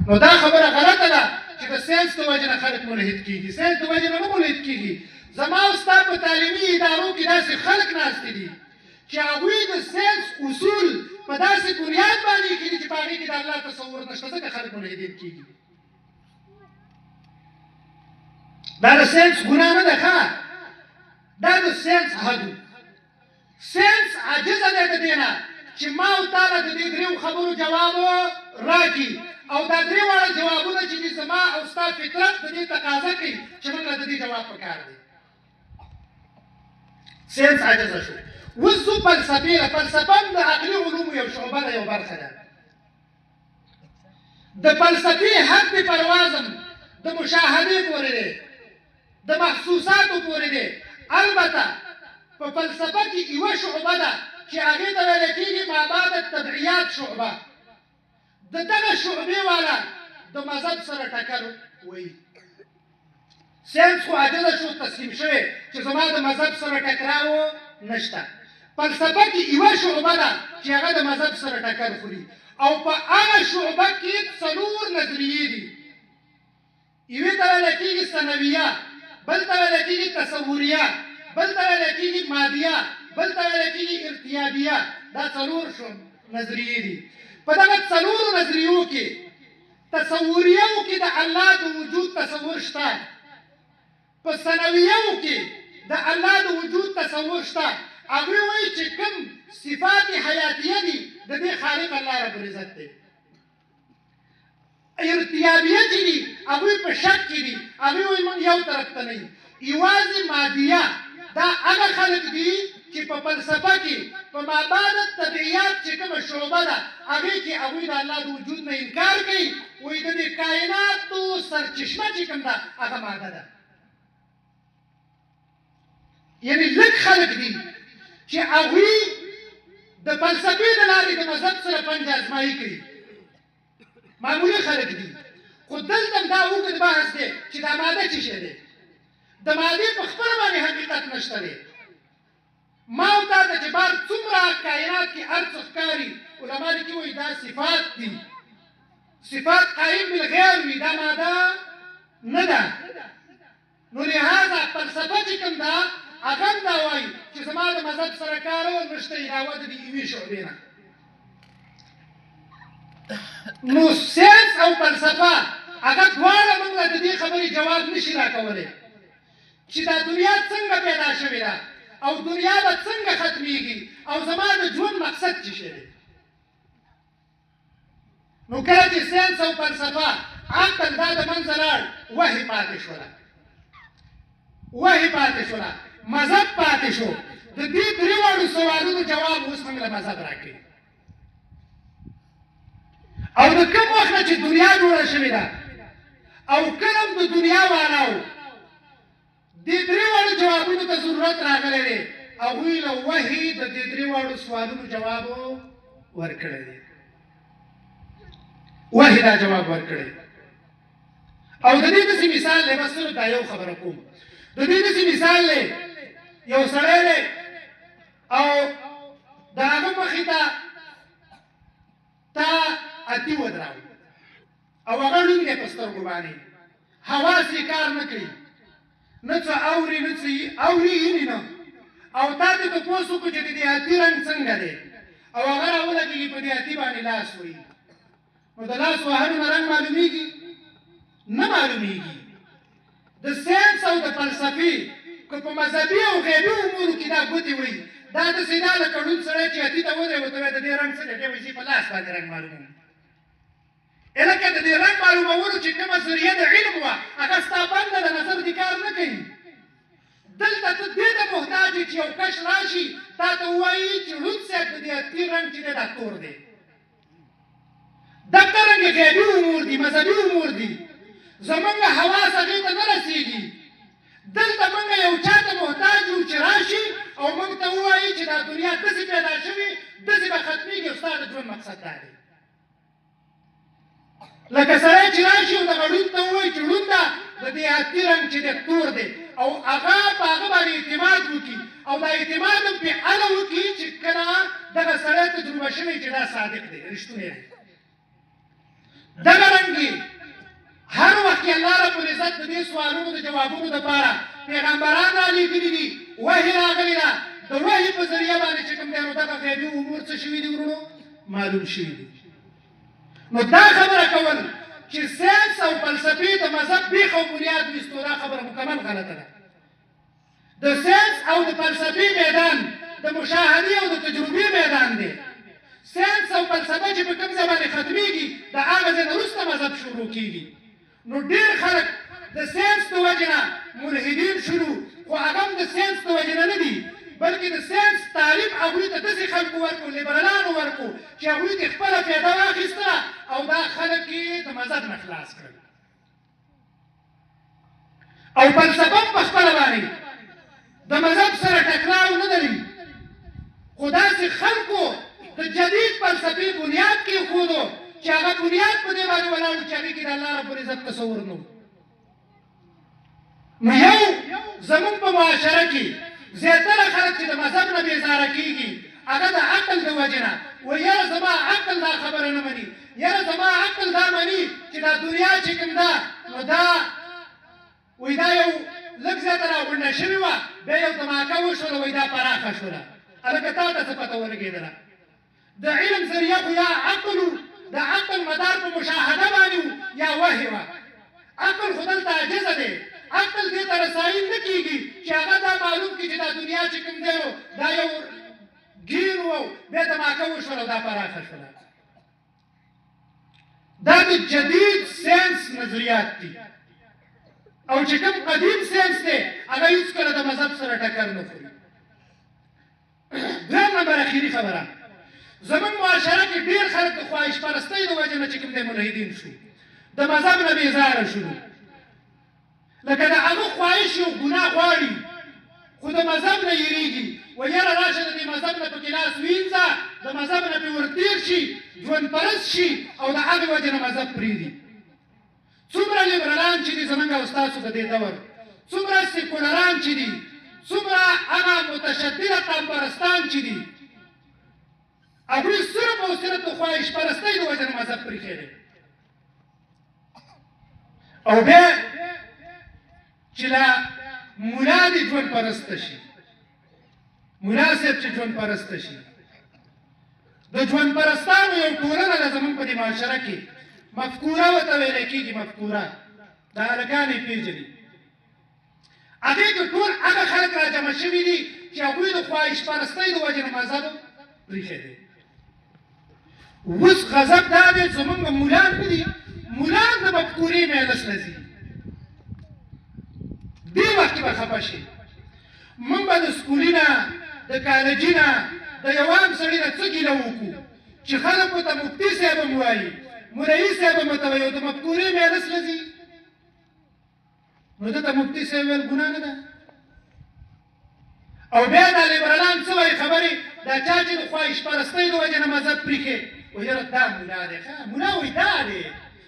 نو دا خبره غلطه ده چې د ساینس د وجې نه خلک ملحد کېږي. ساینس د وجې نه نه ملحد کېږي. زما او ستا په تعلیمي ادارو کې داسې خلک ناستې دي چې هغوی د ساینس اصول په داسې بنیاد باندې کړي چې په هغې کې د الله تصور نشته، ځکه خلک ملحدین کېږي. دا د ساینس ګناه نه ده ښه، دا د ساینس حد و. ساینس عاجزه دی د دې نه چې ما او تا له د دې دریو خبرو جواب راکړي، او دا درې واړه جوابونه چې دي زما او ستا فطرت د دې تقاضا کوي چې موږ له د دې جواب پکار دی. ساینس عاجزه شو. اوس ځو فلسفې له. فلسفه هم د عقلي علومو یو شعبه ده، یو برخه ده. د فلسفې حد پروازم د مشاهدې پورې دی، د محسوساتو پورې دی. البته په فلسفه کې یوه شعبه ده چې هغې ته ویل کېږي مابعد الطبعیات شعبه. د دغه شعبې والا د مذهب سره ټکر وایي. ساینس خو عاجزه شو، تسلیم شوی چې زما د مذهب سره ټکراو نشته. فلسفه کې یوه شعبه ده چې هغه د مذهب سره ټکر خوري، او په هغه شعبه کې 4 نظریې دي. یوې ته ویل کېږي ثانویه، بل ته ویل کېږي تصوریه، بل ته ویل کېږي مادیه، بل ته ویل کېږي ارتیابیه. دا 4 نظریې دي. په دغه 4 نظریو کې تصوریو کې د الله د وجود تصور شته، په ثانویو کې د الله د وجود تصور شته. هغوی وایي چې کوم صفات حیاتیه دي د دې خالق الله رب العزت دی. ارتیابیه چې دي هغوی په شک کې دي، هغوی وایي موږ یو طرف ته نه یو. یوازې مادیه دا هغه خلک دي چې په فلسفه کې په مابعد الطبعیات چې کومه شعبه ده هغې کې هغوی د الله د وجود نه انکار کوي. وایي د دې کائناتو سرچشمه چې کوم ده هغه ماده ده. یعنې لږ خلک دي چې هغوی د فلسفې د لارې د مذهب سره پنج ازمایي کوي. معمولي خلک دي. خو دلته دا اوږد بحث دی چې دا ماده څه شی دی. د مادې په خپله باندې حقیقت نشته دی. ما او تا ته چې بار څومره کائنات کې هر څه ښکاري، علما لیکي وایي دا صفات دي. صفات قایم بالغیر وي، دا ماده نه ده. نو لهذا فلسفه چې کوم ده هغه هم دا وایي چې زما د مذهب سره کار نشته، علاوه د دې یوې شعبې نه. نو ساینس او فلسفه هغه دواړه موږ له د دې خبرې جواب نشي راکولی چې دا دنیا څنګه پیدا شوې ده او دنیا به څنګه ختمیږي او زما د ژوند مقصد څه شی دی. نو کله چې ساینس او فلسفه عقل دا د منځه لاړ، وحي پاتې شوله. وحي پاتې شوله، مذهب پاتې شو. د دې درې واړو سوالونو جواب اوس موږ له مذهب راکوي. او د کوم وخت نه چې دنیا جوړه شوې ده او کله د دنیا والاو دې درې واړو جوابونو ته ضرورت راغلی دی، هغوی له وحي د دې درې واړو سوالونو جواب ورکړی دی. وحي دا جواب ورکړی. او د دې داسې مثال دی، بس صرف دا یو خبره کوم. د دې داسې مثال دی، یو سړی دی او د هغه مخې ته تا اتی ودراوي او هغه ړوند دی په سترګو باندې، حواس یې کار نه کوي، نه څه اوري نه څه اوري ویني نه. او تا ته تپوس وکړو چې د دې اتي رنګ څنګه دی، او هغه راولګېږي په دې اتي باندې لاس وهي. نو د لاس وهلو نه رنګ معلومیږي؟ نه معلومیږي. د ساینس او د فلسفې که په مذهبي او غیبي امورو کې دا ګوتې وایي، دا داسې دا لکه ړوند سړی چې اتي ته ودرېږي ورته وایي د دې رنګ څه دی، دی وایي په لاس باندې رنګ معلوموي. لکه د دې رنګ معلومولو چې کومه ذریعه د علم وه هغه ستا بنده د نظر دې کار نه کوي. دلته ته دې ته محتاج یې چې یو کس راشي تا ته ووایي چې ړوند صاحب د دې اتي رنګ چې دی دا تور دی. دغه رنګې غیبي امور دي، مذهبي امور دي، زمونږ حواس هغې ته نه رسېږي. دلته موږ یو چا ته محتاج یو چې راشي او موږ ته ووایي چې دا دنیا داسې پیدا شوې، داسې به ختمېږي او ستا د ژوند مقصد دا دی. لکه سړی چې راشي او دغه ړوند ته ووایي چې ړونده د دې اتي رنګ چې دی تور دی، او هغه په هغه باندې اعتماد وکړي او دا اعتماد هم پرې هله وکړي چې کله دغه سړی تجربه شوی چې دا صادق دی، رښتونی دی. دغه رنګې عزت د دې سوالونو د جوابونو دپاره پیغمبران رالیږلي دي وحي راغلی ده د وحي په ذریعه باندې چې کوم دی نو دغه غیبي امور څه شوي دي ورونو معلوم شوي دي نو دا خبره کول چې ساینس او فلسفې د مذهب بیخ او بنیاد ویستو دا خبره مکمل غلطه ده د ساینس او د فلسفې میدان د مشاهدې او د تجربې میدان دی ساینس او فلسفه چې په کوم ځای باندې ختمېږي د هغه ځای نه وروسته مذهب شروع کېږي نو ډېر خلک د ساینس د وجې نه ملحدین شروع خو هغه هم د ساینس د وجې نه نه دي بلکې د ساینس تعلیم هغوی ته داسې خلکو ورکړو لیبرالانو ورکړو چې هغوی ته خپله فایده واخیستله او دا خلک یې د مذهب نه خلاص کړل او فلسفه هم په خپله باندې د مذهب سره ټکراو نه لري خو داسې خلکو د جدید فلسفې بنیاد کېښودو چې هغه بنیاد په دې باندې ولاړ و چې هغې کې د الله رب العزت تصور نه و نو یو زمونږ په معاشره کې زیاتره خلک چې د مذهب نه بېزاره کېږي هغه د عقل د وجې نه و یاره زما عقل دا خبره نه مني یاره زما عقل دا مني چې دا دنیا چې کوم ده نو دا وایي دا یو لږ زیاته راغونډه شوې وه بیا یو دماکه وشوله وایي دا پراخه شوله هلکه تا ته څه پته ولګېدله د علم ذریعه خو یا عقل و د عقل مدار په مشاهده باندې و یا وحي وه عقل خو دلته عاجزه دی عقل دې ته رسایي نه کېږي چې هغه دا معلوم کړي چې دا دنیا چې کوم دی نو دا یو ګیر و بیا دماکه وشوله دا پراخه شوله دا د جدید ساینس نظریات دي او چې کوم قدیم ساینس دی هغه هېڅکله د مذهب سره ټکر نه خوري دویم نمبر اخري خبره زمونږ معاشره کې ډېر خلک د خواهش پرستۍ د وجې نه چې کوم دی ملحدین شو د مذهب نه بېزاره شو لکه د هغه خواهش یو ګناه غواړي خو د مذهب نه یېرېږي و یاره راشه د دې مذهب نه پکې لاس وینځه د مذهب نه پې ورتېر شي ژوند پرست شي او د هغې وجې نه مذهب پرېږدي څومره لیبرالان چې دي زمونږ او ستاسو د دې دور څومره سیکولران چې دي څومره هغه متشدده قام پرستان چې دي هغوی صرف او صرف د خواهش پرستۍ د وجې نه مذهب پرېښی دی او بیا چې لا ملا دې ژوند پرسته شي ملا صاحب چې ژوند پرسته شي د ژوند پرستانو یو ټولنه ده زمونږ په دې معاشره کې مفکوره ورته ویلی کېږي مفکوره د هلکان یې پېژني هغې کې ټول هغه خلک راجمع شوي دي چې هغوی د خواهش پرستۍ د وجې نه مذهب پرېښی دی اوس غضب دا دی زمونږ مولان نه دي مولان د مفکورې مجلس نه ځي دې وخت کې به خفه شي موږ به د سکولي نه د کالجي نه د یو عام سړي نه څه ګیله وکړو چې خلک ورته مفتي صاحب هم وایي مولوي صاحب هم ورته وایي او د مفکورې مجلس نه ځي نو ده ته مفتي صاحب ویل ګناه نه ده او بیا دا لیبرالان څه وایي خبرې دا چا چې د خواهش پرستۍ د وجې نه مذهب پرېښی وایي یاره دا ملا دی ښه ملا وایي دا دی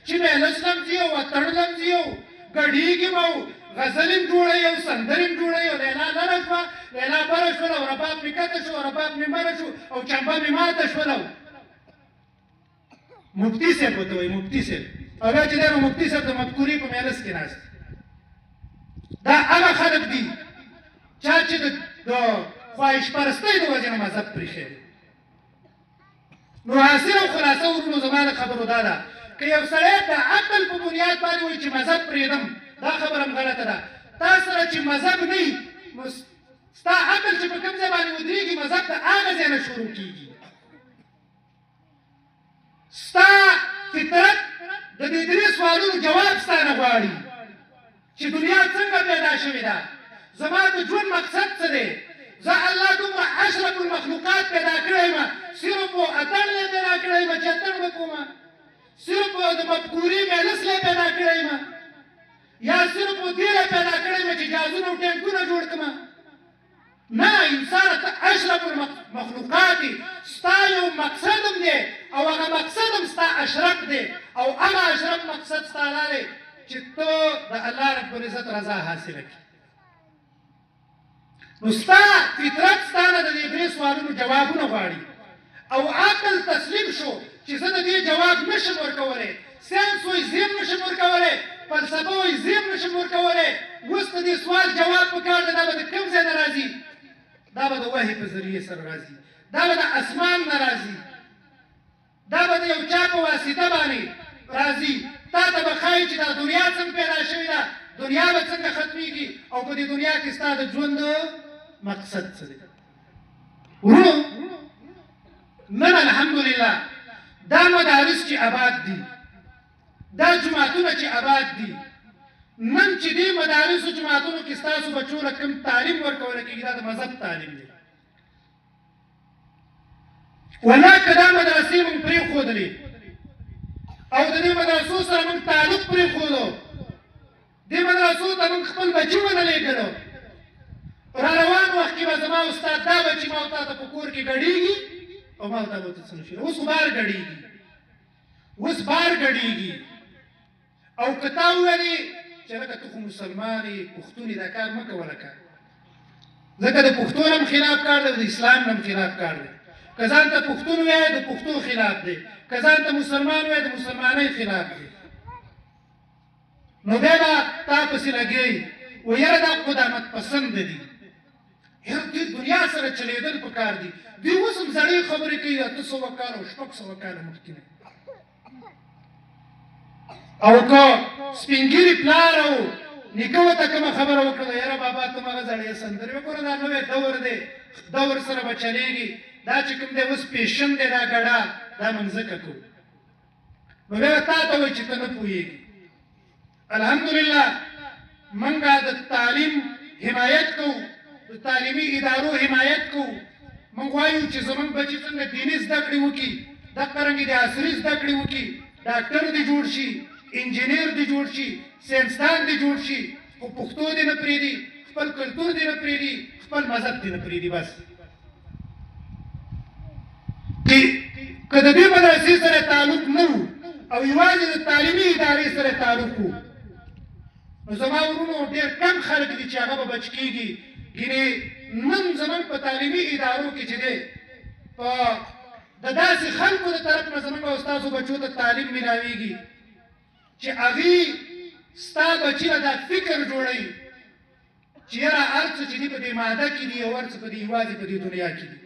چې مجلس نه هم ځي او اتڼ نه هم ځي او ګډېږي به او غزل هم جوړوي او سندرې هم جوړوي او لیلا لره شوه لیلا بره شوله او رباب مې کته شو او رباب مې بره شو او چمبه مې ماته شوله مفتي صاحب ورته وایي مفتي صاحب او بیا چې دی نو مفتي صاحب د مفکورې په مجلس کې ناست دا هغه خلک دي چا چې د خواهش پرستۍ د وجې نه مذهب پرېښی دی نو حاصل او خلاصه ورونو زما د خبرو دا ده که یو سړی د عقل په بنیاد باندې وایي چې مذهب پرېږدم دا خبره هم غلطه ده تا سره چې مذهب نه وي نو ستا عقل چې په کوم ځای باندې ودرېږي مذهب د هغه ځای نه شروع کېږي ستا فطرت د دې درې سوالونو جواب ستا نه غواړي چې دنیا څنګه پیدا شوې ده زما د ژوند مقصد څه دی زه الله دومره اشرف المخلوقات پیدا کړی یم صرف و اتڼ یې پیدا کړی یم چې اتڼ به کومه صرف د مفکورې مجلس یې پیدا کړی یم یا صرف و دې یې پیدا کړی یم چې جازونه او ټینکونه جوړ کړم نه انسان ته اشرف المخلوقات ستا یو مقصد هم دی او هغه مقصد هم ستا اشرف دی او هغه اشرف مقصد ستا دا دی چې ته د الله رب العزت رضا حاصله کړي نو ستا فطرت ستا نه د دې درې سوالونو جوابونه غواړي او عقل تسلیم شو چې زه د دې جواب نشم ورکولی ساینس وایي زه هم نشم ورکولی فلسفه وایي زه هم نشم ورکولی. اوس د دې سوال جواب پکار دی، دا به د کوم ځای نه راځي؟ دا به د وحي په ذریعې سره راځي، دا به د اسمان نه راځي، دا به د یو چا په واسطه باندې راځي. تا ته به ښایي چې دا دنیا څنګه پیدا شوې ده، دنیا به څنګه ختمېږي، او په دې دنیا کې ستا د ژوند مقصد څه دی. ورونو، نن الحمدلله دا مدارس چې آباد دي، دا جماعتونه چې آباد دي، نن چې دې مدارسو جماعتونو کې ستاسو بچو له کوم تعلیم ورکول کېږي، دا د مذهب تعلیم دی. ولاکه دا مدرسې موږ پرېښودلې او د دې مدرسو سره موږ تعلق پرېښودو، دې مدرسو ته موږ خپل بچي ونه لېږلو. را روان وخت کې به زما استاد دا بچي ما تا ته په کور کې ګډېږي او ما ته به ته څه نه شي. اوس خو بار ګډېږي، اوس بار ګډېږي. او که تا وویلې چې لکه ته خو مسلمان یې، پښتون یې، دا کار مه کوه لکه، ځکه د پښتون هم خلاف کار دی، د اسلام هم خلاف کار دی. که ځان ته پښتون وایې د پښتو خلاف دی، که ځان ته مسلمان وایې د مسلمانۍ خلاف دی. نو بیا به تا پسې لګېږي و یاره دا قدامت پسند دي، یاره دې دنیا سره چلېدل پکار دي. دوی اوس هم زړې خبرې کوي، 800 کاله او 600 کاله مخکې. او که سپین ږیري پلار او نیکه ورته کومه خبره وکړه، یاره بابا ته مغه زړې سندرې وګوره، دا نوی دور دی، دور سره به چلېږي، دا چې کوم دی اوس پیشن دی، دا ګډا دا موږ ځکه کوو. نو بیا تا ته وایي چې ته نه پوهېږي. الحمدلله موږ د تعلیم حمایت کوو، د تعلیمي ادارو حمایت کوو. موږ وایو چې زموږ بچي څنګه دیني زده کړې وکړي، دغه رنګې د عصري زده کړې وکړي، ډاکټر دې جوړ شي، انجینیر دې جوړ شي، ساینسدان دې جوړ شي، خو پښتو دې نه پرېږدي، خپل کلتور دې نه پرېږدي، خپل مذهب دې نه پرېږدي. بس که د دې مدرسې سره تعلق نه و او یوازې د تعلیمي ادارې سره تعلق و، نو زما ورونو ډېر کم خلک دي چې هغه به بچ کېږي. ګینې نن زموږ په تعلیمي ادارو کې چې دی په د داسې خلکو د طرف نه زموږ او ستاسو بچو ته تعلیم میلاویږي چې هغې ستا بچي له دا فکر جوړوي چې یاره هر څه چې دي په دې ماده کې دي او هر څه په دې یوازې په دې دنیا کې دي.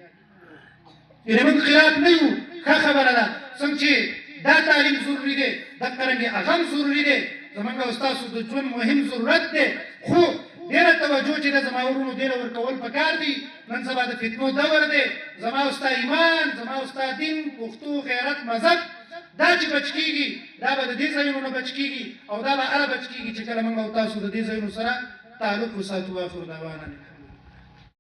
یعنې موږ خلاف نه یو، ښه خبره ده. څنګه چې دا تعلیم ضروري دی، دغه رنګې هغه هم ضروري دی، زموږ او ستاسو د ژوند مهم ضرورت دی. خو ډېره توجه چې ده زما ورونو دې له ورکول پکار دي. نن سبا د فتنو دور دی، زما او ستا ایمان، زما او ستا دین، پښتو، غیرت، مذهب، دا چې بچ کېږي دا به د دې ځایونو نه بچ کېږي او دا به هله بچ کېږي چې کله موږ او تاسو د دې ځایونو سره تعلق وساتو. واخر دعوانا